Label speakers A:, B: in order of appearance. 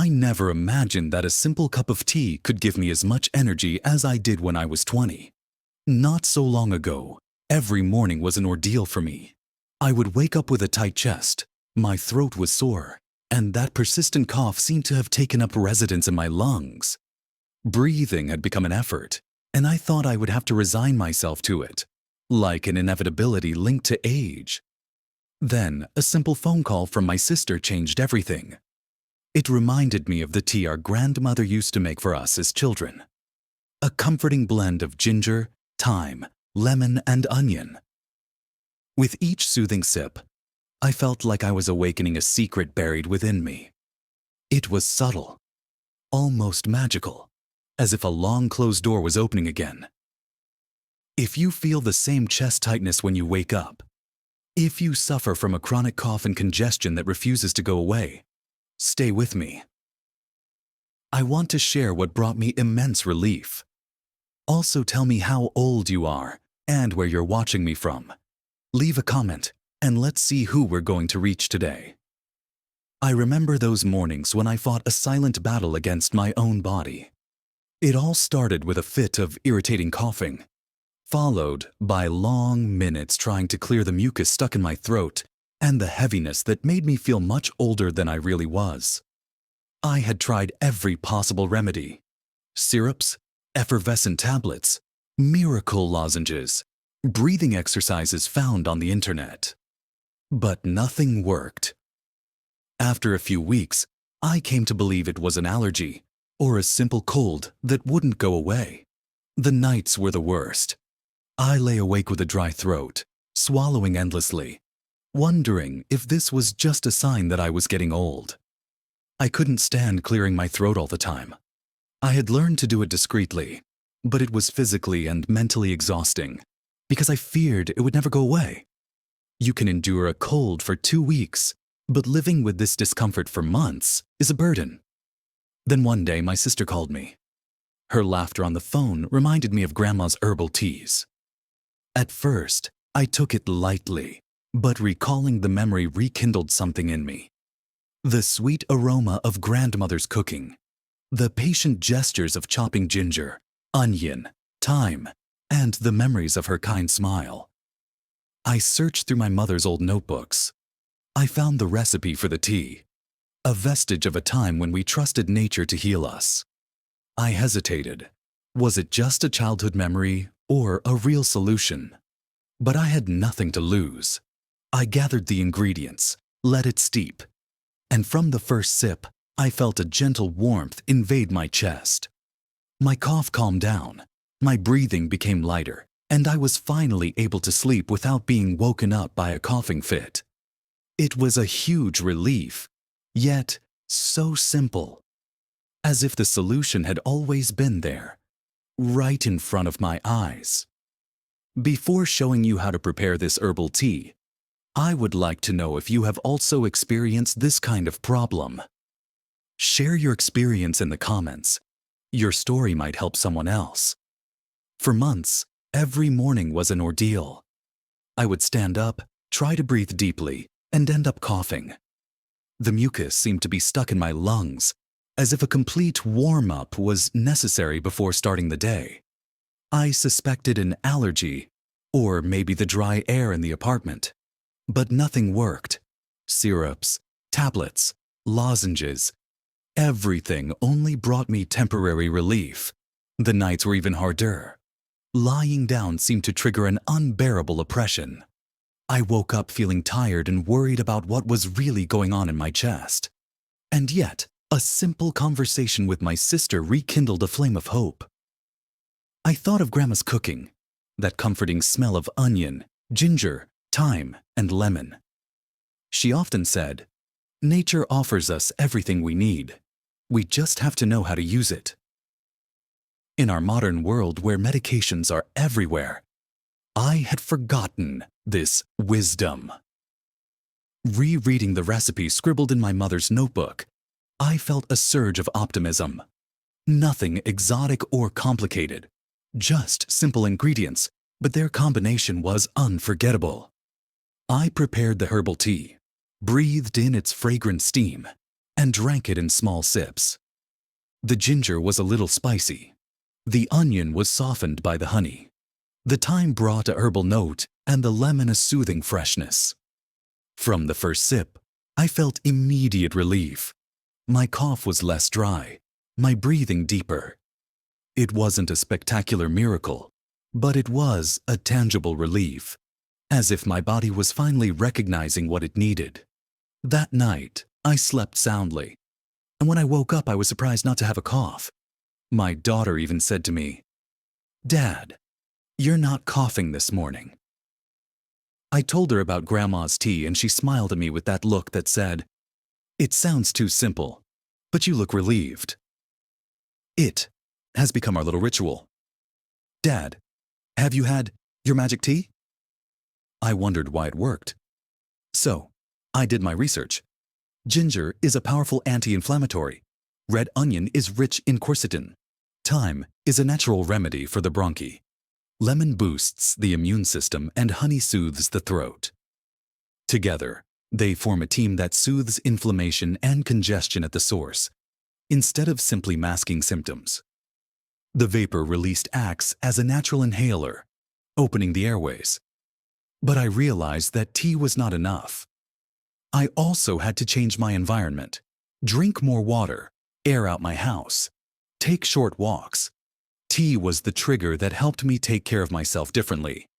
A: I never imagined that a simple cup of tea could give me as much energy as I did when I was 20. Not so long ago, every morning was an ordeal for me. I would wake up with a tight chest, my throat was sore, and that persistent cough seemed to have taken up residence in my lungs. Breathing had become an effort, and I thought I would have to resign myself to it, like an inevitability linked to age. Then, a simple phone call from my sister changed everything. It reminded me of the tea our grandmother used to make for us as children. A comforting blend of ginger, thyme, lemon, and onion. With each soothing sip, I felt like I was awakening a secret buried within me. It was subtle, almost magical, as if a long closed door was opening again. If you feel the same chest tightness when you wake up, if you suffer from a chronic cough and congestion that refuses to go away, stay with me. I want to share what brought me immense relief. Also tell me how old you are and where you're watching me from. Leave a comment and let's see who we're going to reach today. I remember those mornings when I fought a silent battle against my own body. It all started with a fit of irritating coughing, followed by long minutes trying to clear the mucus stuck in my throat and the heaviness that made me feel much older than I really was. I had tried every possible remedy: syrups, effervescent tablets, miracle lozenges, breathing exercises found on the internet. But nothing worked. After a few weeks, I came to believe it was an allergy or a simple cold that wouldn't go away. The nights were the worst. I lay awake with a dry throat, swallowing endlessly, wondering if this was just a sign that I was getting old. I couldn't stand clearing my throat all the time. I had learned to do it discreetly, but it was physically and mentally exhausting because I feared it would never go away. You can endure a cold for 2 weeks, but living with this discomfort for months is a burden. Then one day my sister called me. Her laughter on the phone reminded me of Grandma's herbal teas. At first, I took it lightly, but recalling the memory rekindled something in me. The sweet aroma of grandmother's cooking, the patient gestures of chopping ginger, onion, thyme, and the memories of her kind smile. I searched through my mother's old notebooks. I found the recipe for the tea, a vestige of a time when we trusted nature to heal us. I hesitated. Was it just a childhood memory or a real solution? But I had nothing to lose. I gathered the ingredients, let it steep, and from the first sip, I felt a gentle warmth invade my chest. My cough calmed down, my breathing became lighter, and I was finally able to sleep without being woken up by a coughing fit. It was a huge relief, yet so simple, as if the solution had always been there, right in front of my eyes. Before showing you how to prepare this herbal tea, I would like to know if you have also experienced this kind of problem. Share your experience in the comments. Your story might help someone else. For months, every morning was an ordeal. I would stand up, try to breathe deeply, and end up coughing. The mucus seemed to be stuck in my lungs, as if a complete warm-up was necessary before starting the day. I suspected an allergy, or maybe the dry air in the apartment. But nothing worked. Syrups, tablets, lozenges, everything only brought me temporary relief. The nights were even harder. Lying down seemed to trigger an unbearable oppression. I woke up feeling tired and worried about what was really going on in my chest. And yet, a simple conversation with my sister rekindled a flame of hope. I thought of Grandma's cooking, that comforting smell of onion, ginger, thyme, and lemon. She often said, "Nature offers us everything we need. We just have to know how to use it." In our modern world where medications are everywhere, I had forgotten this wisdom. Rereading the recipe scribbled in my mother's notebook, I felt a surge of optimism. Nothing exotic or complicated, just simple ingredients, but their combination was unforgettable. I prepared the herbal tea, breathed in its fragrant steam, and drank it in small sips. The ginger was a little spicy. The onion was softened by the honey. The thyme brought a herbal note and the lemon a soothing freshness. From the first sip, I felt immediate relief. My cough was less dry, my breathing deeper. It wasn't a spectacular miracle, but it was a tangible relief, as if my body was finally recognizing what it needed. That night, I slept soundly, and when I woke up I was surprised not to have a cough. My daughter even said to me, "Dad, you're not coughing this morning." I told her about Grandma's tea and she smiled at me with that look that said, "It sounds too simple, but you look relieved." It has become our little ritual. "Dad, have you had your magic tea?" I wondered why it worked. So, I did my research. Ginger is a powerful anti-inflammatory. Red onion is rich in quercetin. Thyme is a natural remedy for the bronchi. Lemon boosts the immune system and honey soothes the throat. Together, they form a team that soothes inflammation and congestion at the source, instead of simply masking symptoms. The vapor released acts as a natural inhaler, opening the airways. But I realized that tea was not enough. I also had to change my environment, drink more water, air out my house, take short walks. Tea was the trigger that helped me take care of myself differently.